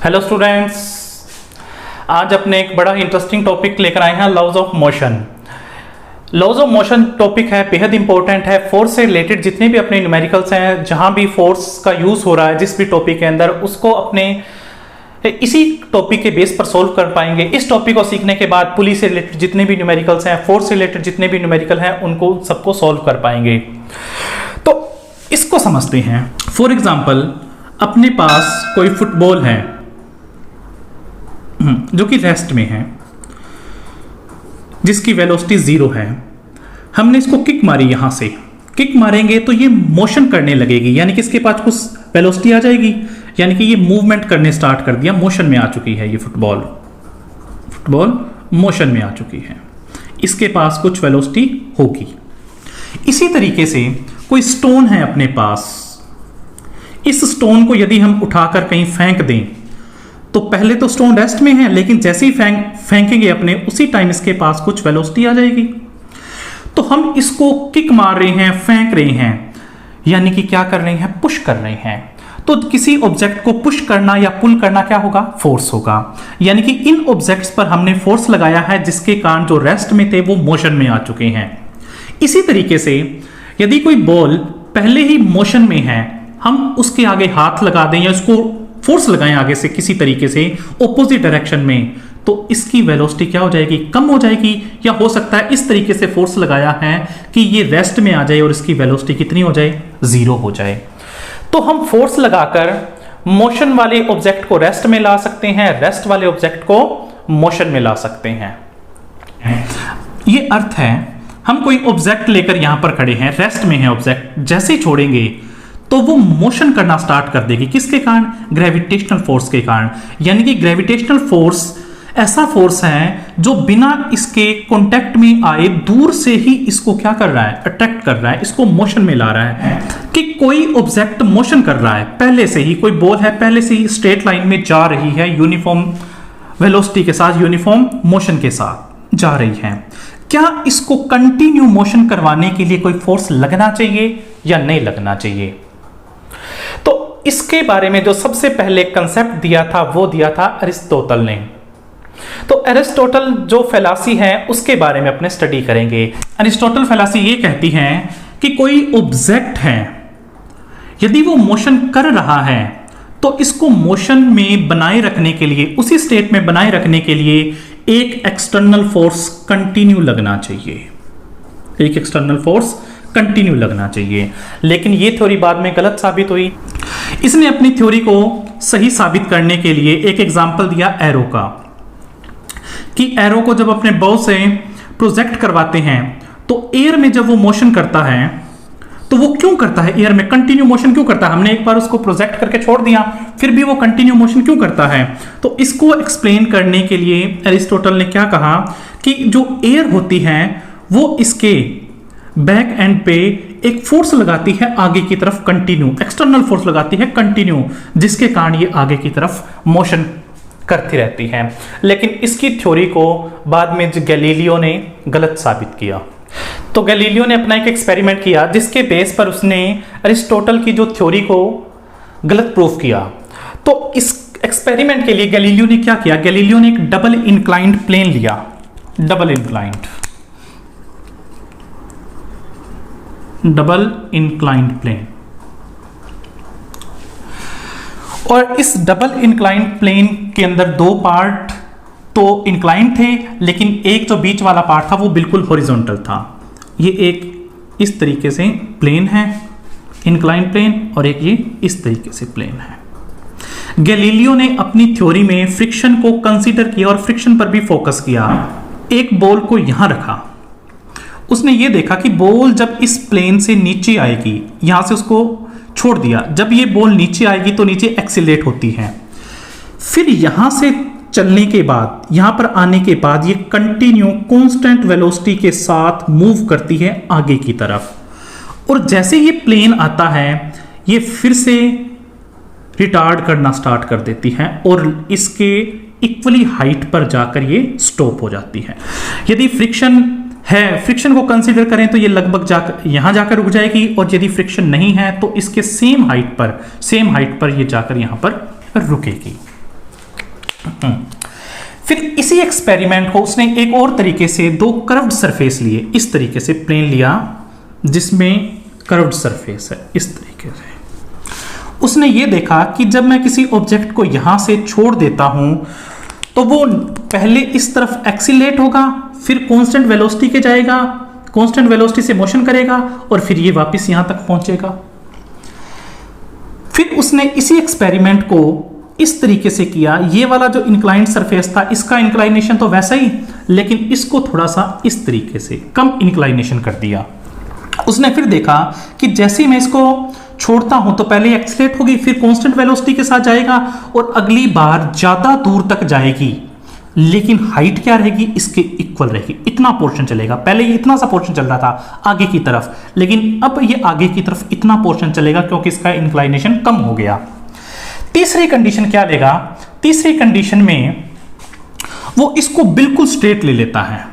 Hello students, आज अपने एक बड़ा इंटरेस्टिंग टॉपिक लेकर आए हैं, laws of motion. Laws of motion topic है, बेहद इंपॉर्टेंट है। फोर्स से रिलेटेड जितने भी अपने न्यूमेरिकल्स हैं, जहां भी फोर्स का यूज हो रहा है जिस भी टॉपिक के अंदर, उसको अपने इसी टॉपिक के बेस पर सोल्व कर पाएंगे। इस टॉपिक को सीखने के बाद पुलिस से रिलेटेड जितने भी न्यूमेरिकल्स हैं, फोर्स से रिलेटेड जितने भी न्यूमेरिकल हैं, उनको सबको सोल्व कर पाएंगे। तो इसको समझते हैं। फॉर एग्जाम्पल, अपने पास कोई फुटबॉल है जो कि रेस्ट में है, जिसकी वेलोसिटी 0 है। हमने इसको किक मारी, यहां से किक मारेंगे तो ये मोशन करने लगेगी, यानी कि इसके पास कुछ वेलोसिटी आ जाएगी, यानी कि ये मूवमेंट करने स्टार्ट कर दिया, मोशन में आ चुकी है। ये फुटबॉल मोशन में आ चुकी है, इसके पास कुछ वेलोसिटी होगी। इसी तरीके से कोई स्टोन है अपने पास, इस स्टोन को यदि हम उठाकर कहीं फेंक दें तो पहले तो स्टोन रेस्ट में है, लेकिन जैसे ही फेंकेंगे अपने, उसी टाइम इसके पास कुछ वेलोसिटी आ जाएगी। तो हम इसको किक मार रहे हैं, फेंक रहे हैं, यानी कि क्या कर रहे हैं, पुश कर रहे हैं। तो किसी ऑब्जेक्ट को पुश करना या पुल करना क्या होगा, फोर्स होगा। यानी कि इन ऑब्जेक्ट्स पर हमने फोर्स लगाया है, जिसके कारण जो रेस्ट में थे वो मोशन में आ चुके हैं। इसी तरीके से यदि कोई बॉल पहले ही मोशन में है, हम उसके आगे हाथ लगा दें या उसको फोर्स लगाएं आगे से किसी तरीके से ऑपोजिट डायरेक्शन में, तो इसकी वेलोसिटी क्या हो जाएगी, कम हो जाएगी। या हो सकता है इस तरीके से फोर्स लगाया है कि ये रेस्ट में आ जाए और इसकी वेलोसिटी कितनी हो जाए, 0 हो जाए। तो हम फोर्स लगाकर मोशन वाले ऑब्जेक्ट को रेस्ट में ला सकते हैं, रेस्ट वाले ऑब्जेक्ट को मोशन में ला सकते हैं। ये अर्थ है, हम कोई ऑब्जेक्ट लेकर यहां पर खड़े हैं, रेस्ट में है ऑब्जेक्ट, जैसे ही छोड़ेंगे तो वो मोशन करना स्टार्ट कर देगी। किसके कारण, ग्रेविटेशनल फोर्स के कारण। यानी कि ग्रेविटेशनल फोर्स ऐसा फोर्स है जो बिना इसके कांटेक्ट में आए दूर से ही इसको क्या कर रहा है, अट्रैक्ट कर रहा है, इसको मोशन में ला रहा है। कि कोई ऑब्जेक्ट मोशन कर रहा है, पहले से ही कोई बॉल है, पहले से ही स्ट्रेट लाइन में जा रही है, यूनिफॉर्म वेलोसिटी के साथ, यूनिफॉर्म मोशन के साथ जा रही है। क्या इसको कंटिन्यू मोशन करवाने के लिए कोई फोर्स लगना चाहिए या नहीं लगना चाहिए? तो इसके बारे में जो सबसे पहले कंसेप्ट दिया था वो दिया था अरिस्टोटल ने। तो अरिस्टोटल जो फैलासी है उसके बारे में अपने स्टडी करेंगे। अरिस्टोटल फैलासी ये कहती है कि कोई ऑब्जेक्ट है, यदि वो मोशन कर रहा है तो इसको मोशन में बनाए रखने के लिए, उसी स्टेट में बनाए रखने के लिए एक एक्सटर्नल फोर्स कंटिन्यू लगना चाहिए, एक एक्सटर्नल फोर्स कंटिन्यू लगना चाहिए। लेकिन ये थ्योरी बाद में गलत साबित हुई। इसने अपनी थ्योरी को सही साबित करने के लिए एक एग्जांपल दिया एरो का, कि एरो को जब अपने बॉ से प्रोजेक्ट करवाते हैं तो एयर में जब वो मोशन करता है तो वो क्यों करता है, एयर में कंटिन्यू मोशन क्यों करता है? हमने एक बार उसको प्रोजेक्ट करके छोड़ दिया, फिर भी वो कंटिन्यू मोशन क्यों करता है? तो इसको एक्सप्लेन करने के लिए एरिस्टोटल ने क्या कहा कि जो एयर होती है वो इसके बैक एंड पे एक फोर्स लगाती है आगे की तरफ, कंटिन्यू एक्सटर्नल फोर्स लगाती है कंटिन्यू, जिसके कारण ये आगे की तरफ मोशन करती रहती है। लेकिन इसकी थ्योरी को बाद में गैलीलियो ने गलत साबित किया। तो गैलीलियो ने अपना एक एक्सपेरिमेंट किया जिसके बेस पर उसने अरिस्टोटल की जो थ्योरी को गलत प्रूफ किया। तो इस एक्सपेरिमेंट के लिए गैलीलियो ने क्या किया, गैलीलियो ने एक डबल इंक्लाइंड प्लेन लिया, डबल इंक्लाइंड प्लेन, और इस डबल इंक्लाइंड प्लेन के अंदर दो पार्ट तो इंक्लाइंड थे, लेकिन एक जो बीच वाला पार्ट था वो बिल्कुल हॉरिजॉन्टल था। ये एक इस तरीके से प्लेन है, इंक्लाइंड प्लेन, और एक ये इस तरीके से प्लेन है। गैलीलियो ने अपनी थ्योरी में फ्रिक्शन को कंसीडर किया और फ्रिक्शन पर भी फोकस किया। एक बॉल को यहां रखा, उसने ये देखा कि बॉल जब इस प्लेन से नीचे आएगी, यहां से उसको छोड़ दिया, जब ये बॉल नीचे आएगी तो नीचे एक्सीलरेट होती है, फिर यहां से चलने के बाद, यहां पर आने के बाद ये कंटिन्यू कांस्टेंट वेलोसिटी के साथ मूव करती है आगे की तरफ, और जैसे ये प्लेन आता है ये फिर से रिटार्ड करना स्टार्ट कर देती है और इसके इक्वली हाइट पर जाकर ये स्टॉप हो जाती है। यदि फ्रिक्शन है, फ्रिक्शन को कंसीडर करें तो ये लगभग जाकर यहां जाकर रुक जाएगी, और यदि फ्रिक्शन नहीं है तो इसके सेम हाइट पर ये जाकर यहां पर रुकेगी। फिर इसी एक्सपेरिमेंट को उसने एक और तरीके से, दो कर्व्ड सरफेस लिए, इस तरीके से प्लेन लिया जिसमें कर्व्ड सरफेस है, इस तरीके से। उसने ये देखा कि जब मैं किसी ऑब्जेक्ट को यहां से छोड़ देता हूं तो वो पहले इस तरफ एक्सीलरेट होगा, फिर कांस्टेंट वेलोसिटी के जाएगा, कांस्टेंट वेलोसिटी से मोशन करेगा और फिर ये वापस यहां तक पहुंचेगा। फिर उसने इसी एक्सपेरिमेंट को इस तरीके से किया, ये वाला जो इंक्लाइंड सरफेस था इसका इंक्लाइनेशन तो वैसा ही, लेकिन इसको थोड़ा सा इस तरीके से कम इंक्लाइनेशन कर दिया। उसने फिर देखा कि जैसे ही मैं इसको छोड़ता हूं तो पहले एक्सीलरेट होगी, फिर कांस्टेंट वेलोसिटी के साथ जाएगा और अगली बार ज्यादा दूर तक जाएगी, लेकिन हाइट क्या रहेगी, इसके इक्वल रहेगी, इतना पोर्शन चलेगा। पहले ये इतना सा पोर्शन चल रहा था आगे की तरफ, लेकिन अब ये आगे की तरफ इतना पोर्शन चलेगा क्योंकि इसका इंक्लाइनेशन कम हो गया। तीसरी कंडीशन क्या लेगा, तीसरी कंडीशन में वो इसको बिल्कुल स्ट्रेट ले लेता है,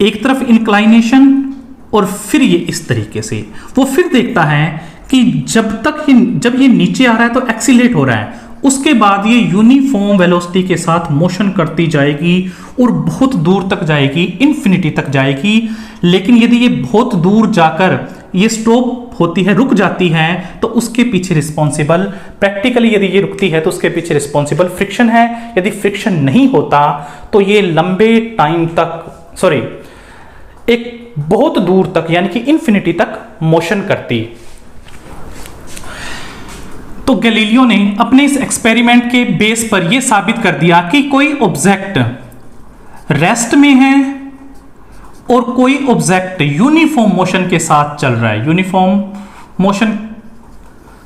एक तरफ इंक्लाइनेशन और फिर ये इस तरीके से। वो फिर देखता है कि जब ये नीचे आ रहा है तो एक्सीलरेट हो रहा है, उसके बाद ये यूनिफॉर्म वेलोसिटी के साथ मोशन करती जाएगी और बहुत दूर तक जाएगी, इन्फिनिटी तक जाएगी। लेकिन यदि ये बहुत दूर जाकर ये स्टॉप होती है, रुक जाती है, तो उसके पीछे रिस्पॉन्सिबल, प्रैक्टिकली यदि ये रुकती है तो उसके पीछे रिस्पॉन्सिबल फ्रिक्शन है। यदि फ्रिक्शन नहीं होता तो ये लंबे टाइम तक, सॉरी, एक बहुत दूर तक यानी कि इन्फिनिटी तक मोशन करती। तो गैलीलियो ने अपने इस एक्सपेरिमेंट के बेस पर यह साबित कर दिया कि कोई ऑब्जेक्ट रेस्ट में है और कोई ऑब्जेक्ट यूनिफॉर्म मोशन के साथ चल रहा है, यूनिफॉर्म मोशन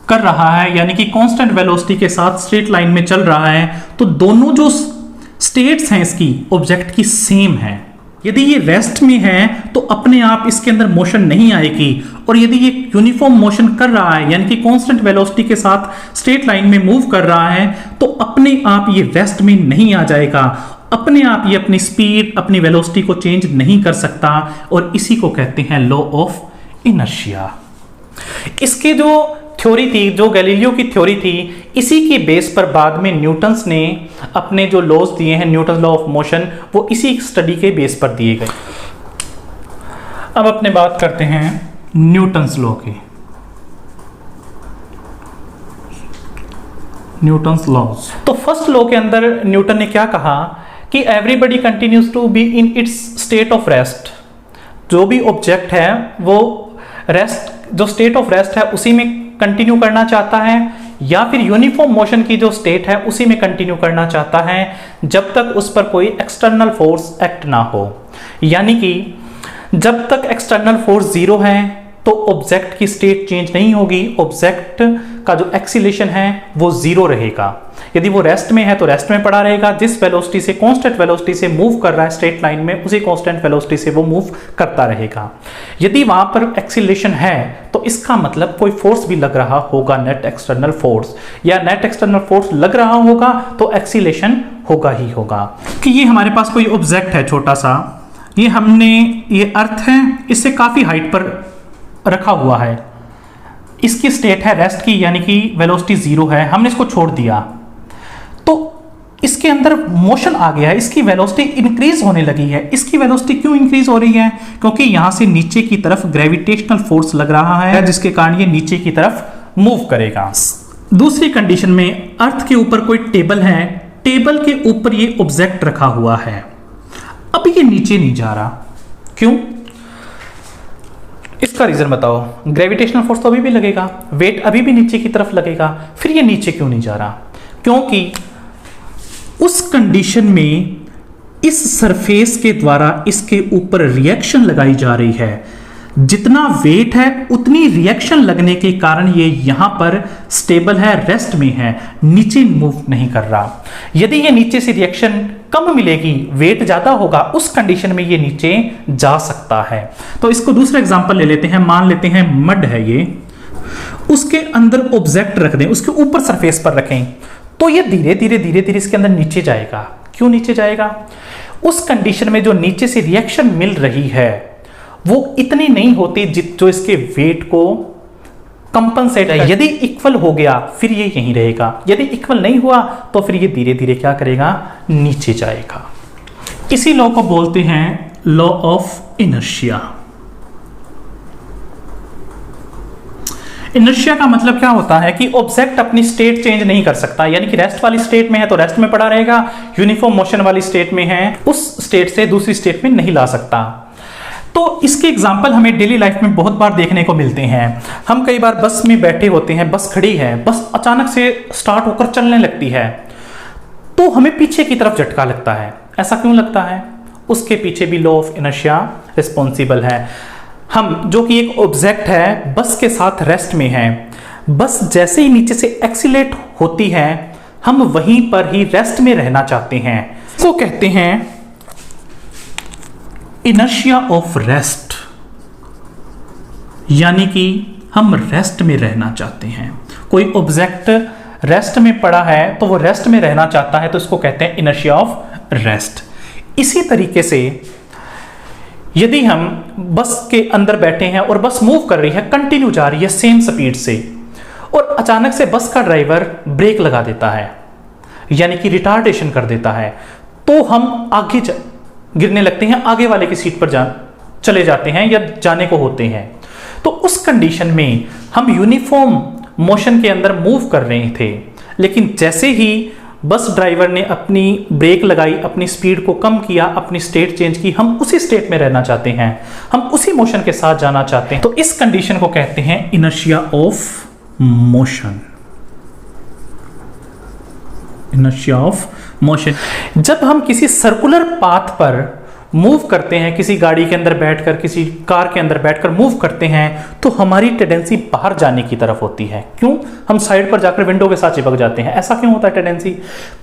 कर रहा है, यानी कि कांस्टेंट वेलोसिटी के साथ स्ट्रेट लाइन में चल रहा है, तो दोनों जो स्टेट्स हैं इसकी ऑब्जेक्ट की सेम है। यदि ये रेस्ट में है तो अपने आप इसके अंदर मोशन नहीं आएगी, और यदि ये यूनिफॉर्म मोशन कर रहा है यानी कि कांस्टेंट वेलोसिटी के साथ स्ट्रेट लाइन में मूव कर रहा है, तो अपने आप ये रेस्ट में नहीं आ जाएगा, अपने आप ये अपनी स्पीड, अपनी वेलोसिटी को चेंज नहीं कर सकता, और इसी को कहते हैं लॉ ऑफ इनर्शिया। इसके जो थ्योरी थी, जो गैलीलियो की थ्योरी थी, इसी के बेस पर बाद में न्यूटन्स ने अपने जो लॉज दिए हैं, न्यूटन लॉ ऑफ मोशन, वो इसी स्टडी के बेस पर दिए गए। अब अपने बात करते हैं न्यूटन्स लॉ की, न्यूटन्स लॉज। तो फर्स्ट लॉ के अंदर न्यूटन ने क्या कहा कि everybody continues to be in its state of rest. जो भी ऑब्जेक्ट है वो रेस्ट, जो स्टेट ऑफ रेस्ट है उसी में कंटिन्यू करना चाहता है, या फिर यूनिफॉर्म मोशन की जो स्टेट है उसी में कंटिन्यू करना चाहता है, जब तक उस पर कोई एक्सटर्नल फोर्स एक्ट ना हो। यानी कि जब तक एक्सटर्नल फोर्स जीरो है तो ऑब्जेक्ट की स्टेट चेंज नहीं होगी, ऑब्जेक्ट का जो एक्सीलरेशन है वो जीरो रहेगा। यदि वो रेस्ट में है तो रेस्ट में पड़ा रहेगा, जिस वेलोसिटी से, कांस्टेंट वेलोसिटी से मूव कर रहा है स्ट्रेट लाइन में, उसी कांस्टेंट वेलोसिटी से वो मूव करता रहेगा। यदि वहां पर एक्सीलरेशन है तो इसका मतलब कोई फोर्स भी लग रहा होगा, नेट एक्सटर्नल फोर्स, या नेट एक्सटर्नल फोर्स लग रहा होगा तो एक्सीलरेशन होगा ही होगा। कि ये हमारे पास कोई ऑब्जेक्ट है छोटा सा, ये हमने, ये अर्थ है, इससे काफी हाइट पर रखा हुआ है, इसकी स्टेट है रेस्ट की, यानी कि वेलोसिटी जीरो है, हमने इसको छोड़ दिया तो इसके अंदर मोशन आ गया है, इसकी वेलोसिटी इंक्रीज होने लगी है। इसकी वेलोसिटी क्यों इंक्रीज हो रही है? क्योंकि यहां से नीचे की तरफ ग्रेविटेशनल फोर्स लग रहा है, जिसके कारण ये नीचे की तरफ मूव करेगा। दूसरी कंडीशन में अर्थ के ऊपर कोई टेबल है, टेबल के ऊपर ये ऑब्जेक्ट रखा हुआ है, अब ये नीचे नहीं जा रहा, क्यों? इसका रीजन बताओ। ग्रेविटेशनल फोर्स तो अभी भी लगेगा, वेट अभी भी नीचे की तरफ लगेगा, फिर ये नीचे क्यों नहीं जा रहा? क्योंकि उस कंडीशन में इस सरफेस के द्वारा इसके ऊपर रिएक्शन लगाई जा रही है, जितना वेट है उतनी रिएक्शन लगने के कारण ये यहां पर स्टेबल है, रेस्ट में है, नीचे मूव नहीं कर रहा। यदि ये नीचे से रिएक्शन कम मिलेगी, वेट ज्यादा होगा, उस कंडीशन में ये नीचे जा सकता है। तो इसको दूसरा एग्जांपल ले लेते हैं, मान लेते हैं मड है ये, उसके अंदर ऑब्जेक्ट रख दें, उसके ऊपर सरफेस पर रखें, तो ये धीरे धीरे इसके अंदर नीचे जाएगा। क्यों नीचे जाएगा? उस कंडीशन में जो नीचे से रिएक्शन मिल रही है वो इतनी नहीं होती जो इसके वेट को कंपनसेट, यदि इक्वल हो गया फिर ये यहीं रहेगा, यदि इक्वल नहीं हुआ तो फिर ये धीरे धीरे क्या करेगा, नीचे जाएगा। इसी लॉ को बोलते हैं लॉ ऑफ इनर्शिया। इनर्शिया का मतलब क्या होता है कि ऑब्जेक्ट अपनी स्टेट चेंज नहीं कर सकता, यानी कि रेस्ट वाली स्टेट में है तो रेस्ट में पड़ा रहेगा, यूनिफॉर्म मोशन वाली स्टेट में है उस स्टेट से दूसरी स्टेट में नहीं ला सकता। तो इसके एग्जाम्पल हमें डेली लाइफ में बहुत बार देखने को मिलते हैं। हम कई बार बस में बैठे होते हैं, बस खड़ी है, बस अचानक से स्टार्ट होकर चलने लगती है तो हमें पीछे की तरफ झटका लगता है। ऐसा क्यों लगता है? उसके पीछे भी लॉ ऑफ इनर्शिया रिस्पॉन्सिबल है। हम जो कि एक ऑब्जेक्ट है बस के साथ रेस्ट में है, बस जैसे ही नीचे से एक्सीलेट होती है हम वहीं पर ही रेस्ट में रहना चाहते हैं, इसको कहते हैं इनर्शिया ऑफ रेस्ट, यानी कि हम रेस्ट में रहना चाहते हैं। कोई ऑब्जेक्ट रेस्ट में पड़ा है तो वो रेस्ट में रहना चाहता है तो इसको कहते हैं इनर्शिया ऑफ रेस्ट। इसी तरीके से यदि हम बस के अंदर बैठे हैं और बस मूव कर रही है, कंटिन्यू जा रही है सेम स्पीड से, और अचानक से बस का ड्राइवर ब्रेक लगा देता है यानी कि रिटार्डेशन कर देता है, तो हम आगे गिरने लगते हैं, आगे वाले की सीट पर चले जाते हैं या जाने को होते हैं। तो उस कंडीशन में हम यूनिफॉर्म मोशन के अंदर मूव कर रहे थे, लेकिन जैसे ही बस ड्राइवर ने अपनी ब्रेक लगाई, अपनी स्पीड को कम किया, अपनी स्टेट चेंज की, हम उसी स्टेट में रहना चाहते हैं, हम उसी मोशन के साथ जाना चाहते हैं, तो इस कंडीशन को कहते हैं inertia of motion. Inertia of motion. जब हम किसी सर्कुलर पाथ पर मूव करते हैं, किसी गाड़ी के अंदर बैठकर, किसी कार के अंदर बैठकर मूव करते हैं, तो हमारी टेंडेंसी बाहर जाने की तरफ होती है। क्यों? हम साइड पर जाकर विंडो के साथ चिपक जाते हैं। ऐसा क्यों होता है टेंडेंसी?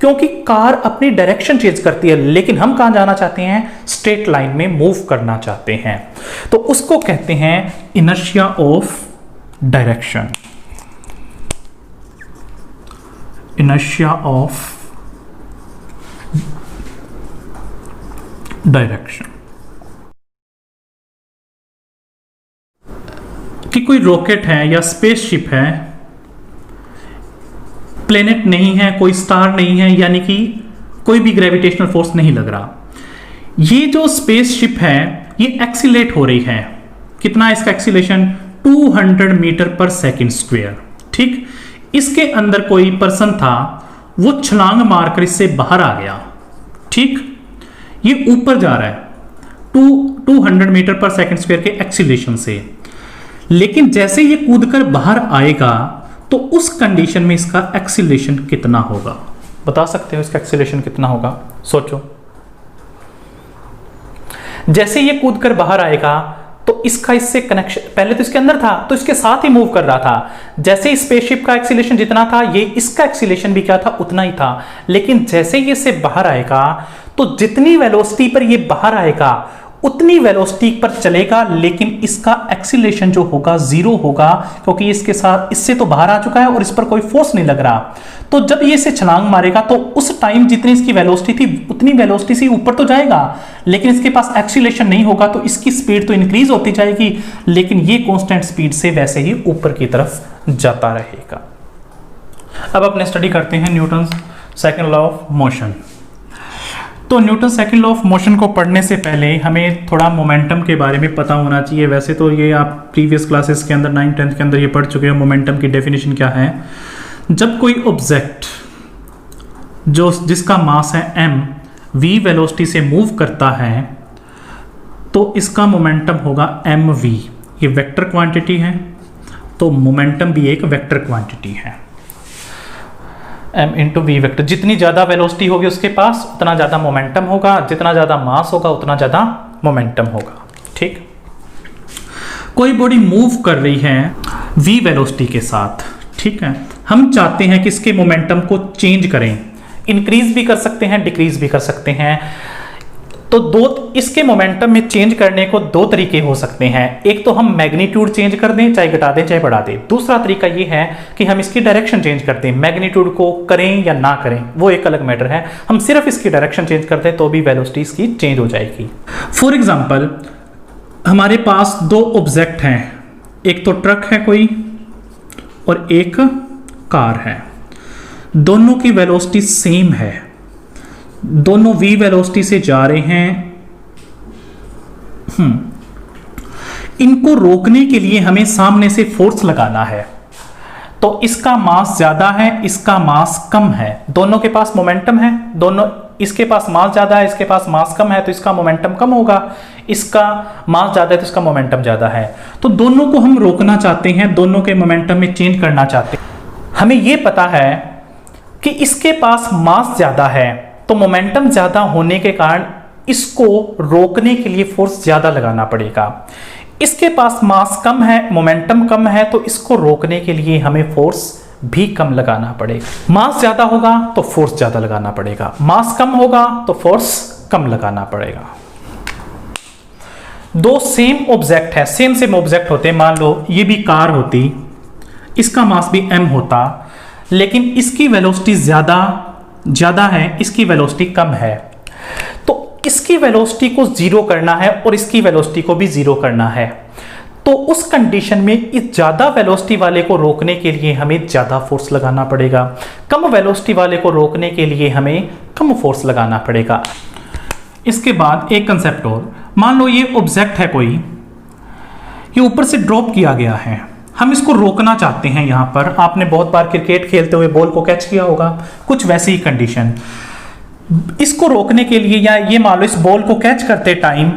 क्योंकि कार अपनी डायरेक्शन चेंज करती है, लेकिन हम कहां जाना चाहते हैं? स्ट्रेट लाइन में मूव करना चाहते हैं, तो उसको कहते हैं inertia of direction. Inertia of direction. कि कोई रॉकेट है या स्पेसशिप है, प्लेनेट नहीं है, कोई स्टार नहीं है, यानी कि कोई भी ग्रेविटेशनल फोर्स नहीं लग रहा, ये जो स्पेसशिप है ये एक्सीलेट हो रही है। कितना इसका एक्सीलेशन? 200 मीटर पर सेकेंड स्क्वायर। ठीक, इसके अंदर कोई पर्सन था, वो छलांग मारकर इससे बाहर आ गया। ठीक, ये ऊपर जा रहा है 200 मीटर पर सेकंड स्क्वायर के एक्सीलरेशन से, लेकिन जैसे ये कूदकर बाहर आएगा तो उस कंडीशन में इसका एक्सीलरेशन कितना होगा? बता सकते हो इसका एक्सीलरेशन कितना होगा? सोचो। जैसे ये कूदकर बाहर आएगा तो इसका इससे कनेक्शन, पहले तो इसके अंदर था तो इसके साथ ही मूव कर रहा था, जैसे स्पेसशिप का एक्सीलरेशन जितना था ये इसका एक्सीलरेशन भी क्या था? उतना ही था। लेकिन जैसे ये से बाहर आएगा तो जितनी वेलोसिटी पर ये बाहर आएगा उतनी वेलोसिटी पर चलेगा, लेकिन इसका एक्सीलरेशन जो होगा जीरो होगा, क्योंकि इसके साथ इससे तो बाहर आ चुका है और इस पर कोई फोर्स नहीं लग रहा। तो जब ये इसे छलांग मारेगा तो उस टाइम जितनी इसकी वेलोसिटी थी उतनी वेलोसिटी से ऊपर तो जाएगा, लेकिन इसके पास एक्सीलरेशन नहीं होगा तो इसकी स्पीड तो इंक्रीज होती जाएगी, लेकिन ये कांस्टेंट स्पीड से वैसे ही ऊपर की तरफ जाता रहेगा। अब अपने स्टडी करते हैं Newton second law of motion. तो Newton second law of motion को पढ़ने से पहले हमें थोड़ा मोमेंटम के बारे में पता होना चाहिए। वैसे तो ये आप प्रीवियस क्लासेस के अंदर 9th 10th के अंदर ये पढ़ चुके हो। मोमेंटम की डेफिनेशन क्या है? जब कोई ऑब्जेक्ट जिसका मास है m v वेलोसिटी से मूव करता है तो इसका मोमेंटम होगा mv। ये वेक्टर क्वांटिटी है, तो मोमेंटम भी एक वेक्टर क्वांटिटी है। m इंटू वी वेक्टर, जितनी ज़्यादा वेलोसिटी होगी उसके पास उतना ज़्यादा मोमेंटम होगा, जितना ज़्यादा मास होगा उतना ज़्यादा मोमेंटम होगा। ठीक, कोई बॉडी मूव कर रही है v वेलोसिटी के साथ, ठीक है, हम चाहते हैं कि इसके मोमेंटम को चेंज करें, इंक्रीज भी कर सकते हैं, डिक्रीज भी कर सकते हैं। तो इसके मोमेंटम में चेंज करने को दो तरीके हो सकते हैं। एक तो हम मैग्नीट्यूड चेंज कर दें, चाहे घटा दें चाहे बढ़ा दें। दूसरा तरीका ये है कि हम इसकी डायरेक्शन चेंज कर दें, मैग्नीट्यूड को करें या ना करें वो एक अलग मैटर है, हम सिर्फ इसकी डायरेक्शन चेंज कर दें तो भी वेलोसिटी इसकी चेंज हो जाएगी। फॉर एग्जाम्पल, हमारे पास दो ऑब्जेक्ट हैं, एक तो ट्रक है कोई और एक कार है, दोनों की वेलोसिटी सेम है, दोनों v वेलोसिटी से जा रहे हैं। इनको रोकने के लिए हमें सामने से फोर्स लगाना है। तो इसका मास ज्यादा है, इसका मास कम है, दोनों के पास मोमेंटम है, दोनों, इसके पास मास ज्यादा है, इसके पास मास कम है, तो इसका मोमेंटम कम होगा, इसका मास ज्यादा है तो इसका मोमेंटम ज्यादा है। तो दोनों को हम रोकना चाहते हैं, दोनों के मोमेंटम में चेंज करना चाहते हैं। हमें यह पता है कि इसके पास मास ज्यादा है, तो मोमेंटम ज्यादा होने के कारण इसको रोकने के लिए फोर्स ज्यादा लगाना पड़ेगा। इसके पास मास कम है, मोमेंटम कम है, तो इसको रोकने के लिए हमें फोर्स भी कम लगाना पड़ेगा। मास ज्यादा होगा तो फोर्स ज्यादा लगाना पड़ेगा, मास कम होगा तो फोर्स कम लगाना पड़ेगा। दो सेम ऑब्जेक्ट है, सेम ऑब्जेक्ट होते, मान लो ये भी कार होती, इसका मास भी m होता, लेकिन इसकी वेलोसिटी ज्यादा है, इसकी वेलोसिटी कम है, तो इसकी वेलोसिटी को जीरो करना है और इसकी वेलोसिटी को भी जीरो करना है। तो उस कंडीशन में इस ज्यादा वेलोसिटी वाले को रोकने के लिए हमें ज्यादा फोर्स लगाना पड़ेगा, कम वेलोसिटी वाले को रोकने के लिए हमें कम फोर्स लगाना पड़ेगा। इसके बाद एक कंसेप्ट और, मान लो ये ऑब्जेक्ट है कोई, ये ऊपर से ड्रॉप किया गया है, हम इसको रोकना चाहते हैं। यहां पर आपने बहुत बार क्रिकेट खेलते हुए बॉल को कैच किया होगा, कुछ वैसी ही कंडीशन। इसको रोकने के लिए, या ये मान लो इस बॉल को कैच करते टाइम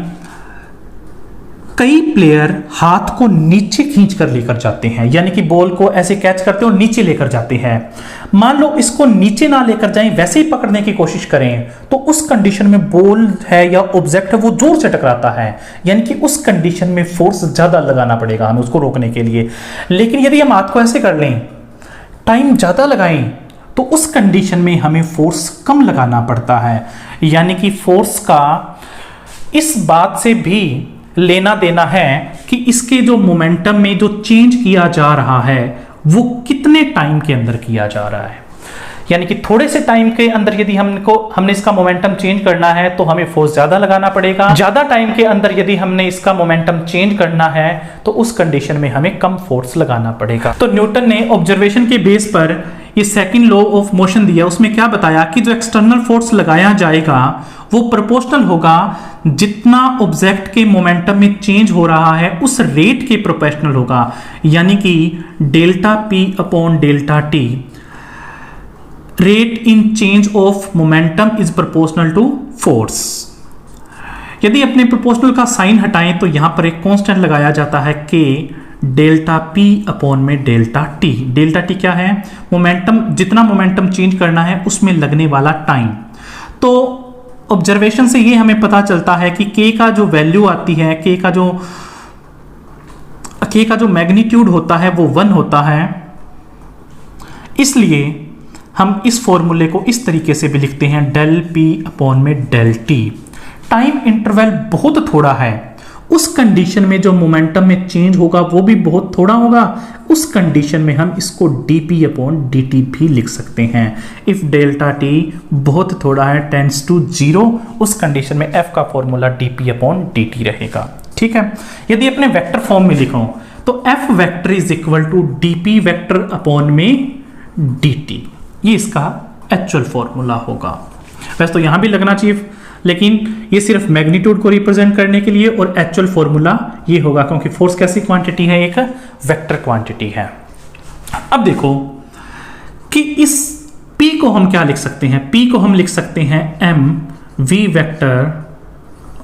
कई प्लेयर हाथ को नीचे खींच कर लेकर जाते हैं, यानी कि बॉल को ऐसे कैच करते और नीचे लेकर जाते हैं। मान लो इसको नीचे ना लेकर जाएं, वैसे ही पकड़ने की कोशिश करें, तो उस कंडीशन में बॉल है या ऑब्जेक्ट है वो जोर से टकराता है, यानी कि उस कंडीशन में फोर्स ज्यादा लगाना पड़ेगा हमें उसको रोकने के लिए। लेकिन यदि हम हाथ को ऐसे कर लें, टाइम ज्यादा लगाएं, तो उस कंडीशन में हमें फोर्स कम लगाना पड़ता है। यानी कि फोर्स का इस बात से भी लेना देना है कि इसके जो मोमेंटम में जो चेंज किया जा रहा है वो कितने टाइम के अंदर किया जा रहा है। यानी कि थोड़े से टाइम के अंदर यदि हमने इसका मोमेंटम चेंज करना है तो हमें फोर्स ज्यादा लगाना पड़ेगा। ज्यादा टाइम के अंदर यदि हमने इसका मोमेंटम चेंज करना है तो उस कंडीशन में हमें कम फोर्स लगाना पड़ेगा। तो न्यूटन ने ऑब्जर्वेशन के बेस पर ये सेकंड लॉ ऑफ मोशन दिया, उसमें क्या बताया कि जो एक्सटर्नल फोर्स लगाया जाएगा वो प्रोपोर्शनल होगा जितना ऑब्जेक्ट के मोमेंटम में चेंज हो रहा है उस रेट के प्रोपोर्शनल होगा। यानी कि delta p upon delta t, rate in change of momentum is proportional to force. यदि अपने प्रोपोर्शनल का साइन हटाएं तो यहां पर एक कांस्टेंट लगाया जाता है के डेल्टा पी अपॉन में डेल्टा टी। डेल्टा टी क्या है? मोमेंटम, जितना मोमेंटम चेंज करना है उसमें लगने वाला टाइम। तो ऑब्जर्वेशन से ये हमें पता चलता है कि के का जो वैल्यू आती है, के का जो मैग्नीट्यूड होता है वो 1 होता है। इसलिए हम इस फॉर्मूले को इस तरीके से भी लिखते हैं, डेल पी अपॉन में डेल टी। टाइम इंटरवल बहुत थोड़ा है, उस कंडीशन में जो मोमेंटम में चेंज होगा वो भी बहुत थोड़ा होगा, उस कंडीशन में हम इसको dp अपॉन dt भी लिख सकते हैं। इफ डेल्टा t बहुत थोड़ा है, टेंड्स टू 0, उस कंडीशन में f का फॉर्मूला dp अपॉन dt रहेगा। ठीक है, यदि अपने वेक्टर फॉर्म में लिखो तो f vector is equal to dp vector upon में dt, ये इसका एक्चुअल फॉर्मूला होगा। वैसे तो यहां भी लगना चाहिए, लेकिन ये सिर्फ मैग्नीट्यूड को रिप्रेजेंट करने के लिए, और एक्चुअल फॉर्मूला ये होगा क्योंकि फोर्स कैसी क्वांटिटी है? एक वेक्टर क्वांटिटी है। अब देखो कि इस P को हम क्या लिख सकते हैं? P को हम लिख सकते हैं m v वेक्टर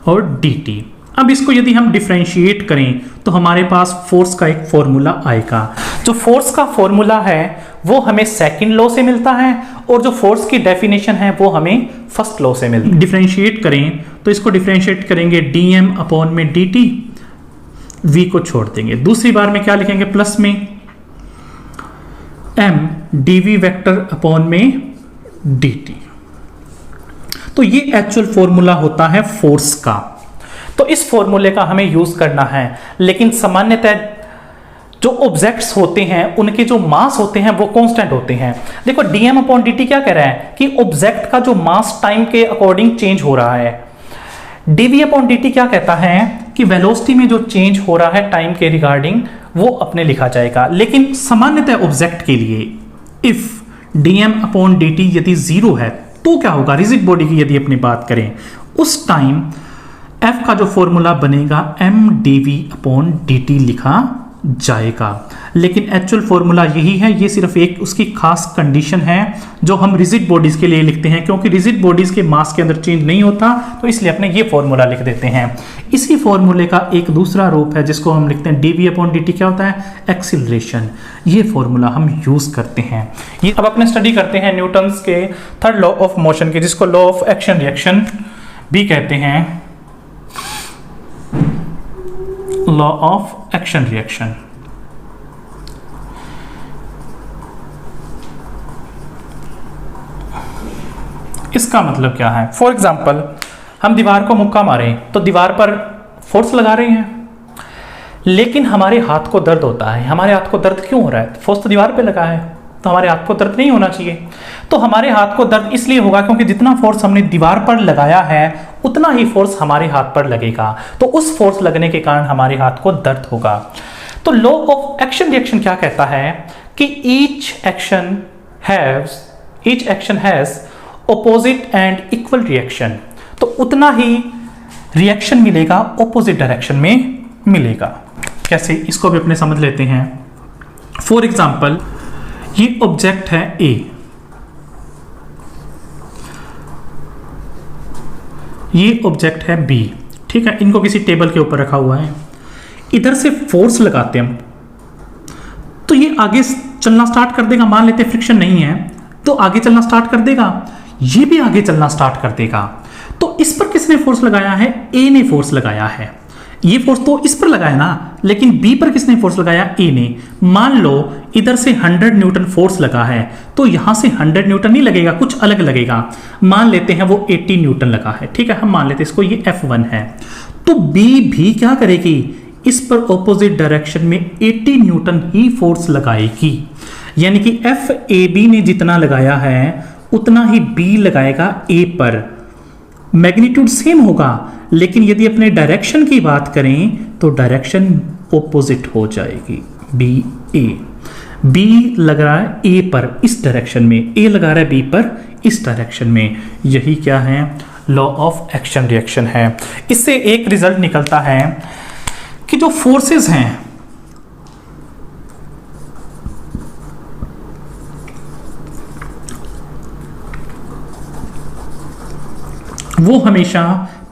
और dt। अब इसको यदि हम डिफरेंशिएट करें तो हमारे पास फोर्स का एक फॉर्मूला आएगा। जो फोर्स का फॉर्मूला है वो हमें सेकंड लॉ से मिलता है, और जो फोर्स की डेफिनेशन है वो हमें फर्स्ट लॉ से मिलती है। डिफरेंशिएट करें तो इसको डिफरेंशिएट करेंगे dm अपॉन में dt, v को छोड़ देंगे। दूसरी बार में क्या लिखेंगे? प्लस में m dv वेक्टर अपॉन में dt। तो ये एक्चुअल फॉर्मूला होता है फोर्स का। तो इस फॉर्मूले का हमें यूज करना है, लेकिन सामान्यतः जो ऑब्जेक्ट्स होते हैं उनके जो मास होते हैं वो कांस्टेंट होते हैं। देखो dm अपॉन dt क्या कह रहा है कि ऑब्जेक्ट का जो मास टाइम के अकॉर्डिंग चेंज हो रहा है। dv अपॉन dt क्या कहता है कि वेलोसिटी में जो चेंज हो रहा है टाइम के रिगार्डिंग वो अपने लिखा जाएगा। लेकिन सामान्यतः ऑब्जेक्ट के लिए इफ dm/dt यदि जीरो है तो क्या होगा, रिजिड बॉडी की यदि अपनी बात करें उस टाइम f का जो फॉर्मूला बनेगा mdv/dt लिखा जाएगा। लेकिन एक्चुअल फॉर्मूला यही है, ये सिर्फ एक उसकी खास कंडीशन है जो हम रिजिड बॉडीज के लिए लिखते हैं, क्योंकि रिजिड बॉडीज के मास के अंदर चेंज नहीं होता तो इसलिए अपने ये फॉर्मूला लिख देते हैं। इसी फॉर्मूले का एक दूसरा रूप है जिसको हम लिखते हैं dv/dt, क्या होता है, एक्सीलरेशन। ये फॉर्मूला हम यूज करते हैं। ये अब अपने स्टडी करते हैं न्यूटन्स के थर्ड लॉ ऑफ मोशन के, जिसको लॉ ऑफ एक्शन रिएक्शन भी कहते हैं, लॉ ऑफ एक्शन रिएक्शन। इसका मतलब क्या है, फॉर एग्जाम्पल हम दीवार को मुक्का मारें तो दीवार पर फोर्स लगा रहे हैं, लेकिन हमारे हाथ को दर्द होता है। हमारे हाथ को दर्द क्यों हो रहा है, फोर्स तो दीवार पे लगा है, तो हमारे हाथ को दर्द नहीं होना चाहिए। तो हमारे हाथ को दर्द इसलिए होगा क्योंकि जितना फोर्स हमने दीवार पर लगाया है उतना ही फोर्स हमारे हाथ पर लगेगा, तो उस फोर्स लगने के कारण हमारे हाथ को दर्द होगा। तो लॉ ऑफ एक्शन रिएक्शन क्या कहता है कि each action has opposite and equal reaction, तो उतना ही रिएक्शन मिलेगा ऑपोजिट डायरेक्शन में मिलेगा। कैसे, इसको भी अपने समझ लेते हैं। फॉर एग्जाम्पल ये ऑब्जेक्ट है ए, ये ऑब्जेक्ट है बी, ठीक है, इनको किसी टेबल के ऊपर रखा हुआ है। इधर से फोर्स लगाते हैं हम तो ये आगे चलना स्टार्ट कर देगा। मान लेते हैं फ्रिक्शन नहीं है तो आगे चलना स्टार्ट कर देगा, ये भी आगे चलना स्टार्ट कर देगा। तो इस पर किसने फोर्स लगाया है, ए ने फोर्स लगाया है। ये फोर्स तो इस पर लगाया ना, लेकिन बी पर किसने फोर्स लगाया, ए ने। मान लो इधर से 100 न्यूटन फोर्स लगा है तो यहां से 100 न्यूटन नहीं लगेगा, कुछ अलग लगेगा। मान लेते हैं वो 80 न्यूटन लगा है, ठीक है, हम मान लेते हैं इसको ये F1 है। तो बी भी क्या करेगी, इस पर ऑपोजिट डायरेक्शन में 80 न्यूटन ही फोर्स लगाएगी। यानी कि FAB ने जितना लगाया है उतना ही बी लगाएगा ए पर। मैग्नीट्यूड सेम होगा, लेकिन यदि अपने डायरेक्शन की बात करें तो डायरेक्शन ऑपोजिट हो जाएगी। बी लग रहा है ए पर इस डायरेक्शन में, ए लगा रहा है बी पर इस डायरेक्शन में। यही क्या है, लॉ ऑफ एक्शन रिएक्शन है। इससे एक रिजल्ट निकलता है कि जो फोर्सेस हैं वो हमेशा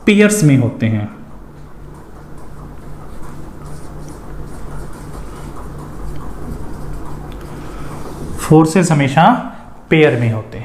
पेयर्स में होते हैं। फोर्सेस हमेशा पेयर में होते हैं।